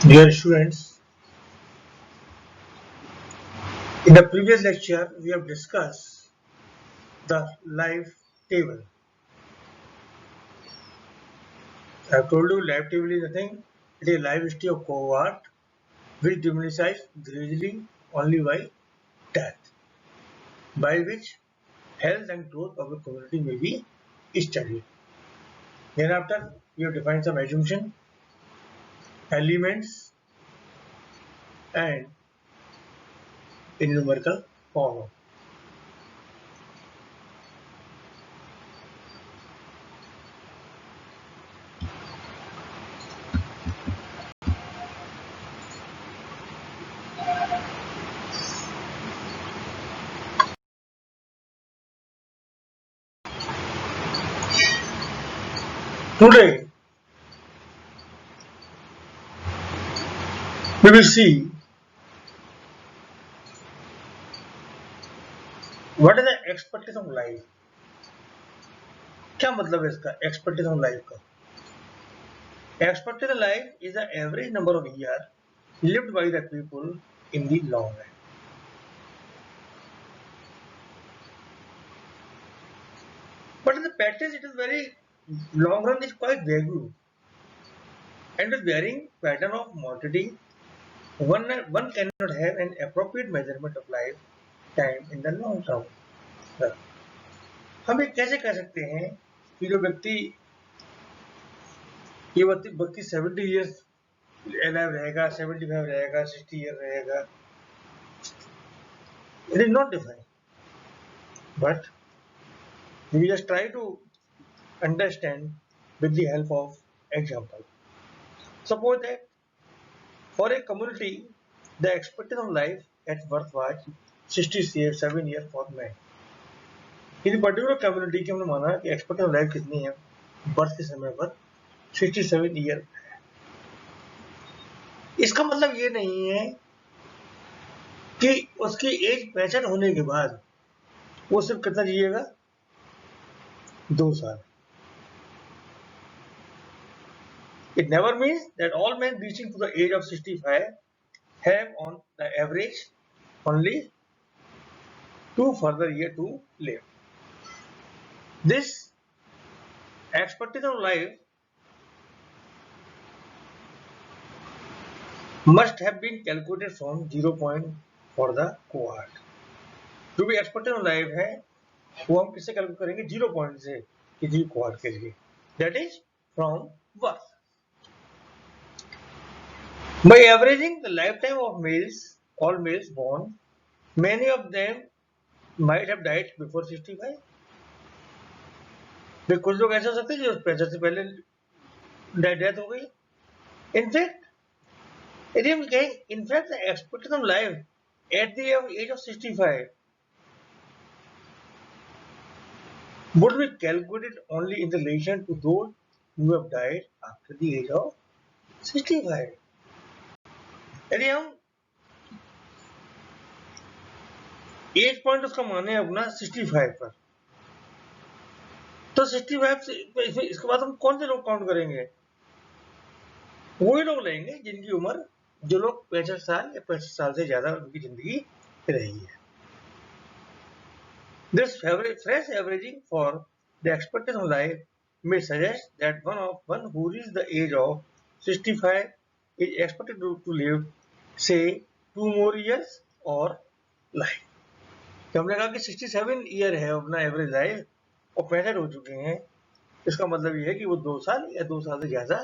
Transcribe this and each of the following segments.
Dear students, in the previous lecture we have discussed the life table. I have told you life table is nothing, it is life history of cohort which diminishes gradually only by death, by which health and growth of a community may be studied. Thereafter, we have defined some assumption, elements and in numerical form. Today, we will see what is the expectation of life. क्या मतलब है इसका expectation of life का? Expected life is the average number of years lived by the people in the long run. But in the practice, it is very long run is quite vague, and with varying pattern of mortality, one cannot have an appropriate measurement of life time in the long term. हम ये कैसे कह सकते हैं कि जो व्यक्ति ये व्यक्ति 70 ईयर्स एलाइव रहेगा, 75 रहेगा, 60 ईयर रहेगा, it is not defined, but we just try to understand with the help of example. Suppose that for a community, the expectation of life at birth was 67 years for men. In particular community की हमने माना कि expectation of life कितनी है birth के समय पर 67 year. इसका मतलब ये नहीं है कि उसकी एज 65 होने के बाद वो सिर्फ कितना जिएगा 2 साल. It never means that all men reaching to the age of 65 have on the average only 2 further years to live. This expectation of life must have been calculated from 0 point for the cohort. जो भी expectation of life है वो हम किससे calculate करेंगे 0 point से किसी cohort के लिए, that is from birth. By averaging the lifetime of males, all males born, many of them might have died before 65. फिर कुछ लोग ऐसे हो सकते हैं जो 65 से पहले डेथ हो गई. यदि हम कहें in fact the expectation of life at the age of 65 would be calculated only in relation to those who have died after the age of 65. यदि हम एज पॉइंट उसका माने अपना 65 पर, तो 65 से इसके बाद हम कौन से लोग काउंट करेंगे? वही लोग लेंगे जिनकी उम्र, जो लोग 65 साल या 65 साल से ज्यादा उनकी जिंदगी रही है. This fresh averaging for the expectation of life may suggest that one who reaches the age of 65 is expected to live, say, 2 more years or life. तो हमने कहा कि 67 ईयर है अपना एवरेज लाइफ और 65 हो चुके हैं, इसका मतलब ये है कि वो 2 साल या 2 साल से ज्यादा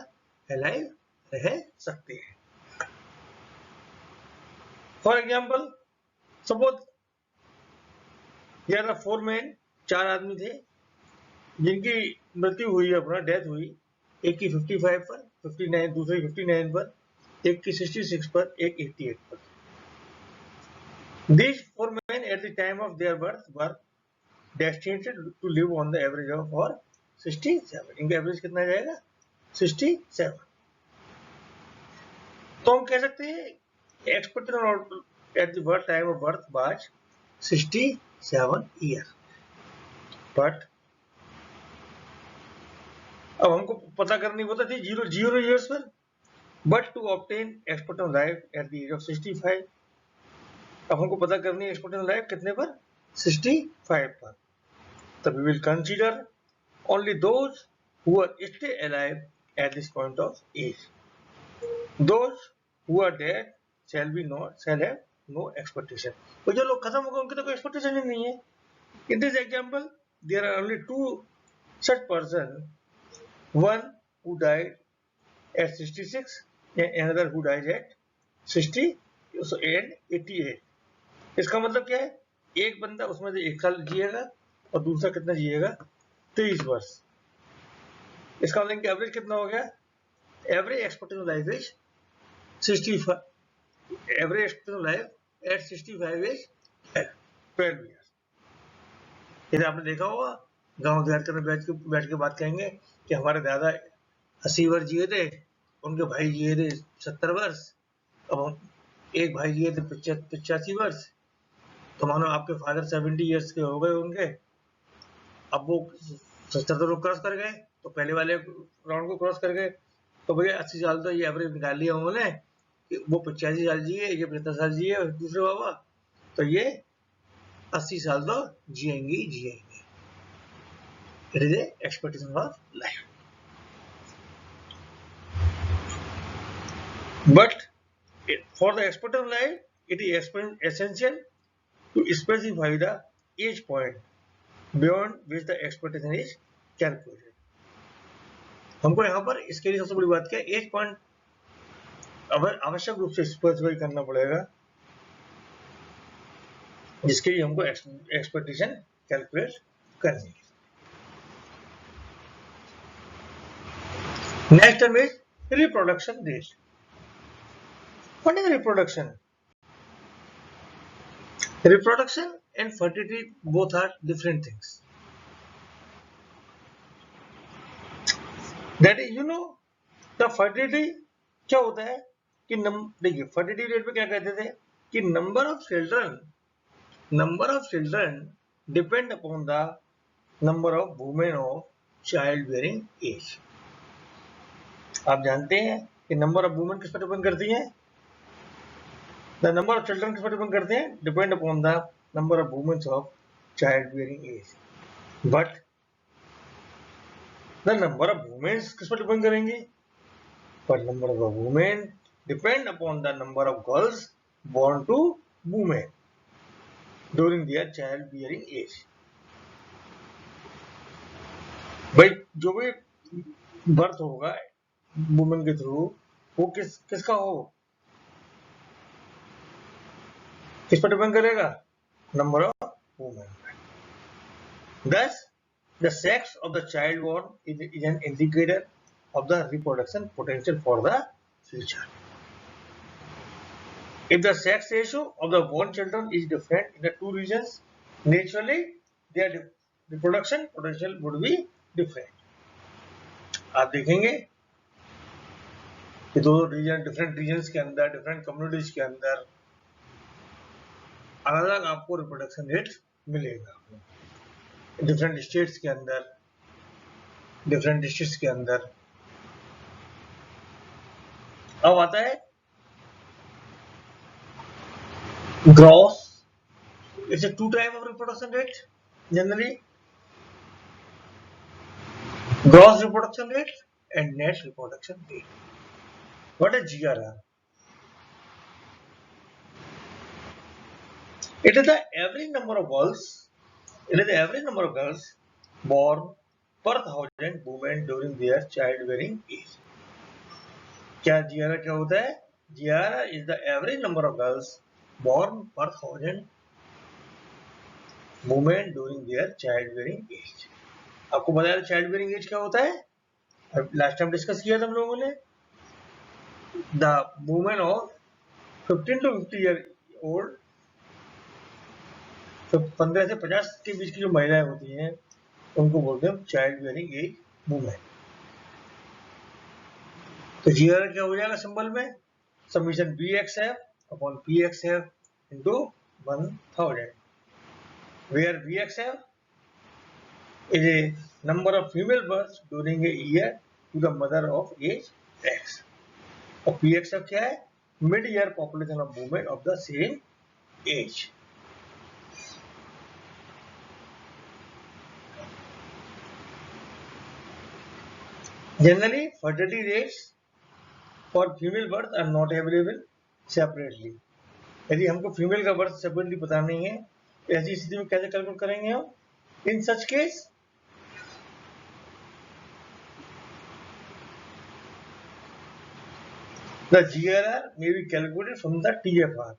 अलाइव रह सकते हैं. फॉर एग्जाम्पल, सपोज यार 4 मैन, 4 आदमी थे जिनकी मृत्यु हुई, अपना डेथ हुई, एक की 55 पर, 59, दूसरे 59 पर, एक की 66 पर, एक 88 पर. These 4 men at the time of their birth were destined to live on the average of for 67. इनका एवरेज कितना जाएगा 67. तो हम कह सकते हैं expected at the birth time of birth was 67 years. But अब हमको पता करनी होता थी 0 ईयर्स पर, but to obtain expected life at the age of 65, अब हमको पता करनी है एक्सपेक्टेड लाइफ कितने पर, 65 पर, तब we will consider only those who are still alive at this point of age. Those who are dead shall have no expectation. तो जो लोग खत्म हो गए उनकी तो कोई एक्सपेक्टेशन ही नहीं है. In this example, there are only two such person, one who died at 66 and another who died at 60 and 88. इसका मतलब क्या है, एक बंदा उसमें से 1 साल जिएगा और दूसरा कितना जिएगा, 23 वर्ष. इसका मतलब एवरेज कितना हो गया, average expected life is 65, average expected life eight 65 is 12 years. यदि आपने देखा होगा गांव देहात के बैठ के बात कहेंगे कि हमारे दादा 80 वर्ष जिए थे, उनके भाई जिए थे 70 वर्ष, अब एक भाई जिए थे 85 वर्ष, तो मानो आपके फादर 70 ईयर्स के हो गए उनके, अब वो 70 तो क्रॉस कर गए, तो पहले वाले राउंड को क्रॉस कर गए, तो भैया 80 साल तो ये एवरेज निकाल लिया उन्होंने, वो 85 साल जिए, ये 75 साल जिए दूसरे बाबा, तो ये 80 साल तो जिएंगे. It is expectation of life. But for the expectation life it is essential to specify the age point beyond which the expectation is calculated. हमको यहाँ पर इसके लिए सबसे बड़ी बात क्या है, एज पॉइंट आवश्यक रूप से स्पेसिफाई करना पड़ेगा, जिसके लिए हमको एक्सपेक्टेशन कैलकुलेट करनी है. Next term is reproduction rate. What is reproduction? Reproduction and fertility both are different things. That is the fertility क्या होता है कि देखिए फर्टिलिटी रेट पे क्या कहते थे कि number of children depend upon the number of women of child bearing age. आप जानते हैं कि नंबर ऑफ वुमेन किस पर डिपेंड करती है, द नंबर ऑफ चिल्ड्रन किस पर डिपेंड करते हैं, depend upon the number of women of child bearing age. But the number of women किस पर डिपेंड करेंगे, but number of women depend upon the number of girls born to women during their childbearing age. भाई जो भी birth होगा women के through, वो किसका हो, किस पर डिपेंड करेगा, number of women. Thus, the sex of the child born is an indicator of the reproduction potential for the future. If the sex ratio of the born children is different in the two regions, naturally their reproduction potential would be different. आप देखेंगे कि दो reason, different regions के अंदर, different communities के अंदर अलग अलग आपको रिप्रोडक्शन रेट मिलेगा. डिफरेंट स्टेट्स के अंदर, डिफरेंट डिस्ट्रिक्ट्स के अंदर. अब आता है gross. It's a two type of reproduction rate generally, gross reproduction rate and net reproduction rate. What is GRR? It is the average number of girls. It is the average number of girls born per 1,000 women during their childbearing age. क्या GRR क्या होता है? GRR is the average number of girls born per 1,000 women during their childbearing age. आपको बताया child bearing as क्या होता है, last time discuss किया था हम लोगों ने. The women of 15 to 50 year old, तो 15 से 50 के बीच की जो महिलाएं होती हैं उनको बोलते हैं चाइल्ड बेयरिंग एज वुमेन. तो जीआर क्या हो जाएगा सिंबल में, summation BXF upon PXF into 1000, where BXF is a number of female births during a year to the mother of age X. और PXF क्या है? Mid year population of women of the same age. Generally, fertility rates for female birth are not available separately. यदि हमको female का birth separately पता नहीं है, ऐसी स्थिति में कैसे कैलकुलेट करेंगे हम? In such case the GRR may be calculated from the TFR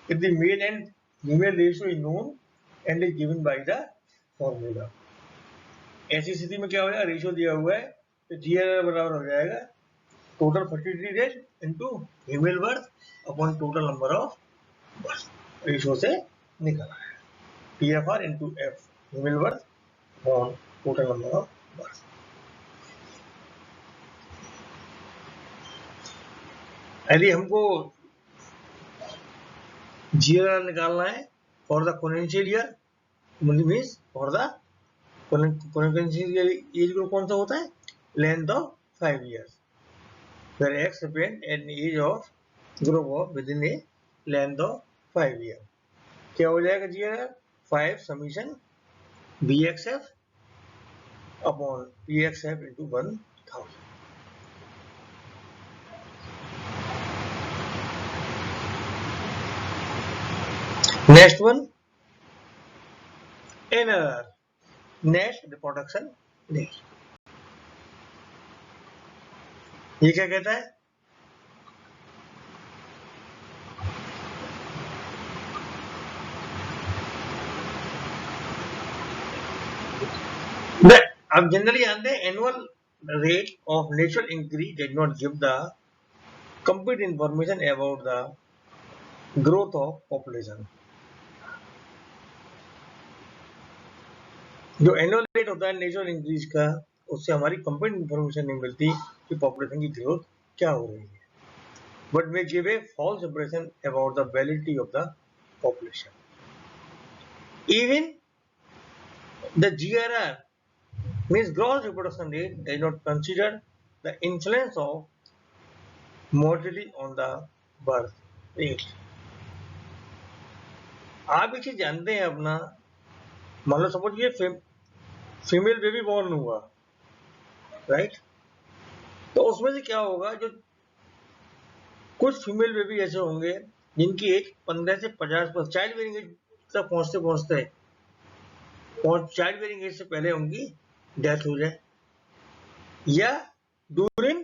if the male and female ratio is known and is given by the formula. ऐसी स्थिति में क्या हो जाएगा? रेशियो दिया हुआ है तो GRR बराबर हो जाएगा total fertility rate into female birth upon total number of birth. Ratio से निकला है TFR into F female birth upon total number of birth. यदि हमको GRR निकालना है for the quinquennial year means for the quinquennial age group कौन सा होता है? Length of 5 years, where X represent an age of group of within a length of 5 years. क्या हो जाएगा GRR? 5 summation BXF upon PXF into 1000. Next one, NRR, net reproduction rate. ये क्या कहता है? अब जनरली जानते हैं annual rate of natural increase does not give the complete information about the growth of population. जो एनुअल रेट होता है नेचुरल इंक्रीज का, उससे हमारी कंप्लीट इंफॉर्मेशन नहीं मिलती कि पॉपुलेशन की ग्रोथ क्या हो रही है, but may give a false impression about the validity of the population. Even the GRR means gross reproduction rate does not consider the influence of mortality on the birth rate. आप एक चीज जानते हैं अपना, मान लो सपोज ये female baby born हुआ, right? तो उसमें से क्या होगा, जो कुछ फीमेल बेबी ऐसे होंगे जिनकी एज 15 से 50 पर चाइल्ड बेयरिंग एज तक पहुंचते चाइल्ड बेयरिंग एज से पहले उनकी डेथ हो जाए, या ड्यूरिंग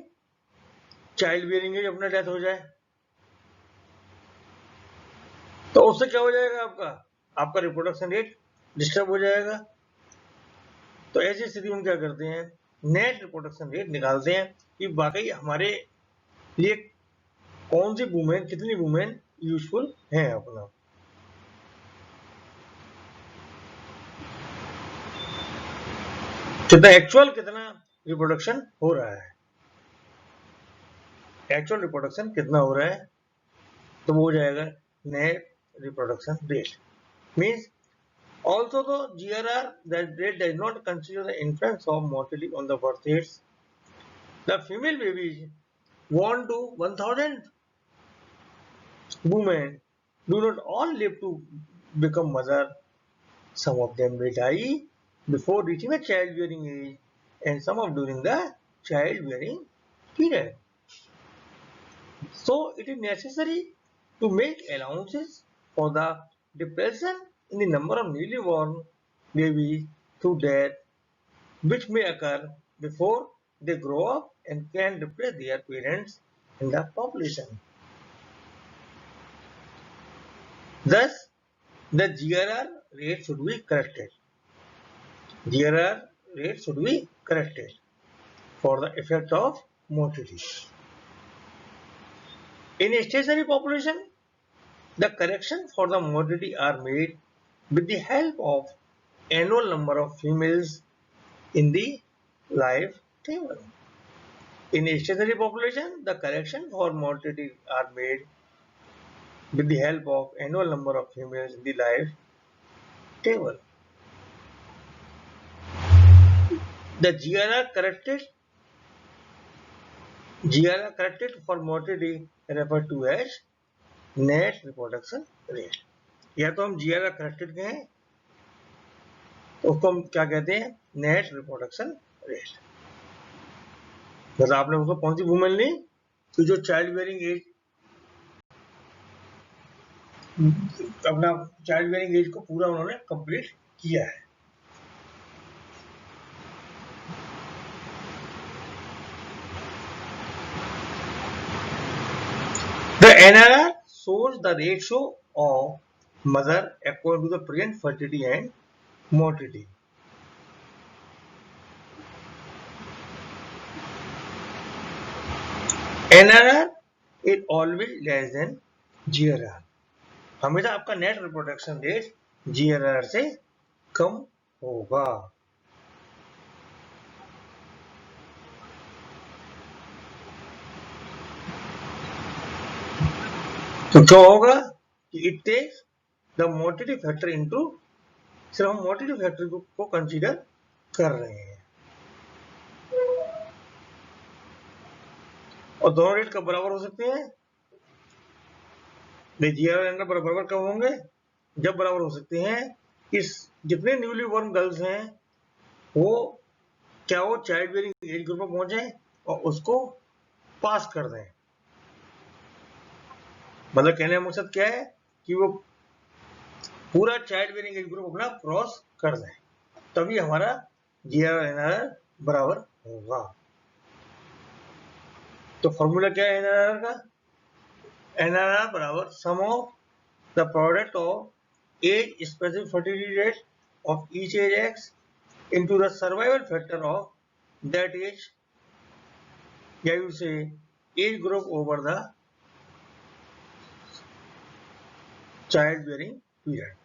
चाइल्ड बेयरिंग एज अपना डेथ हो जाए. तो उससे क्या हो जाएगा? आपका रिप्रोडक्शन रेट डिस्टर्ब हो जाएगा. तो ऐसी स्थिति में क्या करते हैं? नेट रिप्रोडक्शन रेट निकालते हैं कि वाकई हमारे लिए कौन सी वुमेन, कितनी वुमेन यूजफुल है अपना. कितना रिप्रोडक्शन हो रहा है, एक्चुअल रिप्रोडक्शन कितना हो रहा है, तो वो हो जाएगा net reproduction rate. Means also the GRR that rate does not consider the influence of mortality on the birth rates. The female babies born to 1000 women do not all live to become mother. Some of them may die before reaching the childbearing age and some of during the childbearing period. So it is necessary to make allowances for the depression in the number of newly born babies through death, which may occur before they grow up and can replace their parents in the population. Thus, the GRR rate should be corrected. GRR rate should be corrected for the effect of mortality. In a stationary population, the correction for the mortality are made with the help of annual number of females in the life table. In a stationary population, the correction for mortality are made with the help of annual number of females in the life table. The GRR corrected GRR corrected for mortality referred to as net reproduction rate. या तो हम GRR corrected कहें तो उसको हम क्या कहते हैं, नेट रिप्रोडक्शन रेट। मतलब आपने उसको कौन सी वुमेन ली कि जो चाइल्ड बेयरिंग एज, अपना चाइल्ड बेयरिंग एज को पूरा उन्होंने कंप्लीट किया है। The NRR shows the ratio of mother according to the present fertility and mortality. NRR is always less than GRR. हमेशा आपका नेट रिप्रोडक्शन रेट GRR से कम होगा। तो क्या होगा कि it takes the mortality factor into, सिर्फ हम मोर्टिलिटी फैक्टर को कंसीडर कर रहे हैं। और दोनों रेट कब बराबर हो सकते हैं? GRR एंड बराबर कब होंगे? जब बराबर हो सकते हैं इस जितने न्यूली बॉर्न गर्ल्स हैं वो क्या वो चाइल्ड बेयरिंग एज ग्रुप में पहुंचे और उसको पास कर दें। मतलब कहने का मकसद क्या है कि वो पूरा चाइल्ड बेयरिंग एज ग्रुप अपना क्रॉस कर दें, तभी हमारा GRR NRR बराबर होगा। तो फॉर्मूला क्या है NRR का? NRR बराबर sum of the product of age specific fertility rate of each age x into the survival factor of that age, या you say age group over the child bearing period।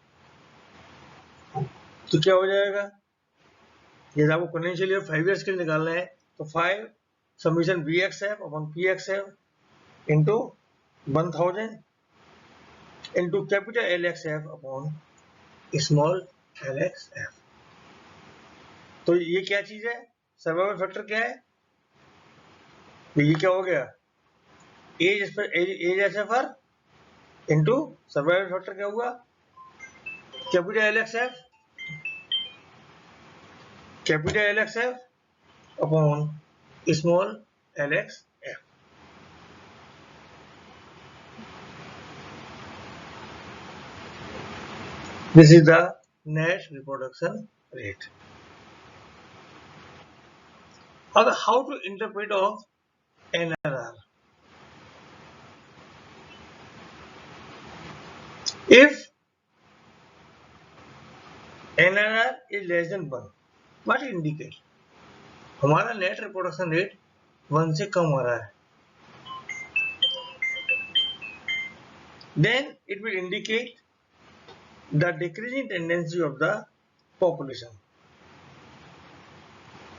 तो क्या हो जाएगा, यदि आपको potential 5 years के लिए निकालना है तो 5 summation BXF upon PXF into 1000 into capital LXF upon small LXF। तो ये क्या चीज है, सर्वाइवल फैक्टर क्या है? तो ये क्या हो गया, as SFR into survival factor क्या हुआ, capital LXF upon small LXF। This is the net reproduction rate. How to interpret of NRR? If NRR is less than 1, what it indicate? हमारा नेट रिप्रोडक्शन रेट 1 से कम हो रहा है, then it will indicate the decreasing tendency of the population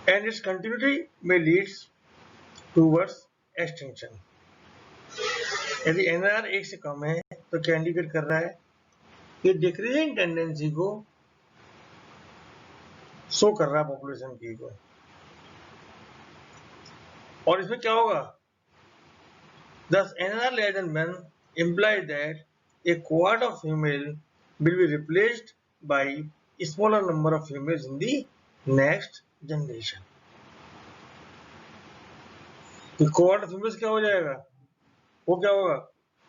and its continuity may leads towards extinction। यदि NRR 1 से कम है तो क्या इंडिकेट कर रहा है, ये डिक्रीजिंग टेंडेंसी को शो कर रहा है पॉपुलेशन की को। और इसमें क्या होगा, thus NRR less than 1 implies that a cohort of female will be replaced by a smaller number of females in the next generation। तो कोहॉर्ट ऑफ फीमेल्स क्या हो जाएगा, वो क्या होगा,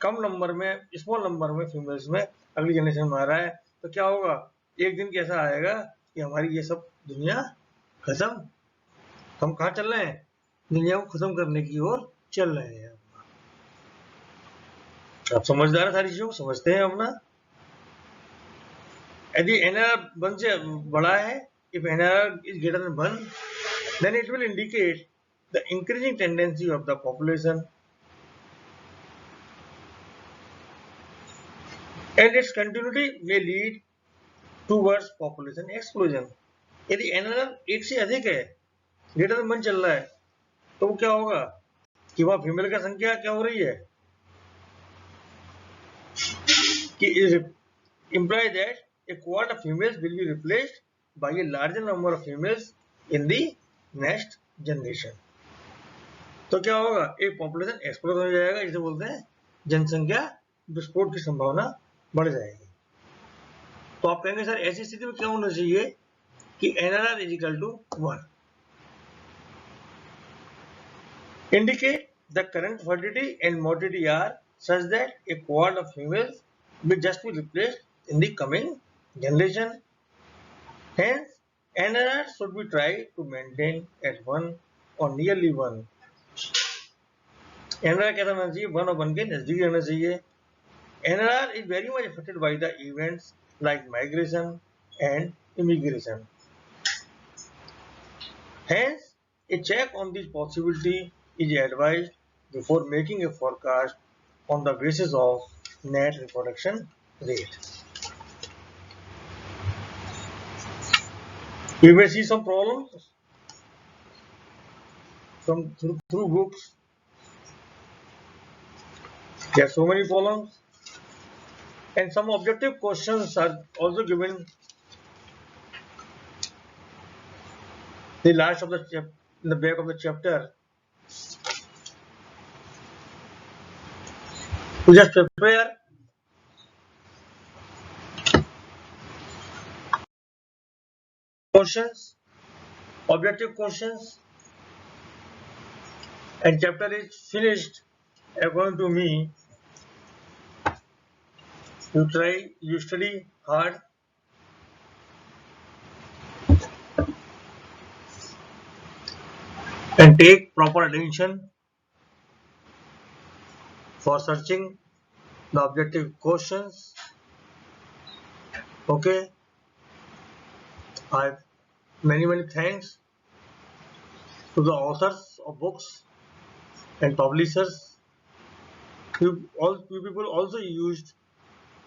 कम नंबर में, स्मॉल नंबर में फीमेल्स में अगली जनरेशन में आ रहा है। तो क्या होगा, एक दिन कैसा आएगा कि हमारी ये सब दुनिया खत्म, हम कहाँ चल रहे हैं, दुनिया को खत्म करने की ओर चल रहे हैं। आप समझदार है, सारी चीजों को समझते हैं अपना। यदि NRR 1 से बड़ा है, if NRR is greater than 1, then it will indicate the increasing tendency of the population and its continuity may lead towards population explosion। यदि NRR 1 से अधिक है, greater than 1 चल रहा है, तो वो क्या होगा कि वहां फीमेल का संख्या क्या हो रही है, कि imply that a cohort of females will be replaced by a larger number of females in the next generation। तो क्या होगा, एक पॉपुलेशन एक्सप्लोजन हो जाएगा, जिसे बोलते हैं जनसंख्या विस्फोट की संभावना बढ़ जाएगी। तो आप कहेंगे सर ऐसी स्थिति में क्या होना चाहिए कि NRR is equal to 1 indicate the current fertility and mortality are such that a cohort of females will just be replaced in the coming generation. Hence, NRR should be tried to maintain at 1 or nearly 1. NRR कैसा होना चाहिए, 1 और 1 के नजदीक रहना चाहिए. NRR is very much affected by the events like migration and immigration. Hence, a check on this possibility is advised before making a forecast on the basis of net reproduction rate. You may see some problems through books. There are so many problems, and some objective questions are also given the last of the in the back of the chapter. To just prepare questions, objective questions, and chapter is finished. According to me, you study hard, and take proper attention for searching the objective questions. Okay, I many thanks to the authors of books and publishers. You people also used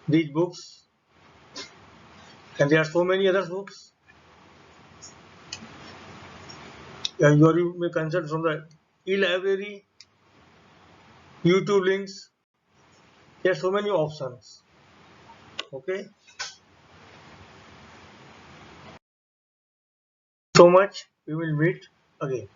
these books, and there are so many other books. You may consult from the e-library, YouTube links. There are so many options. Okay, so much. We will meet again.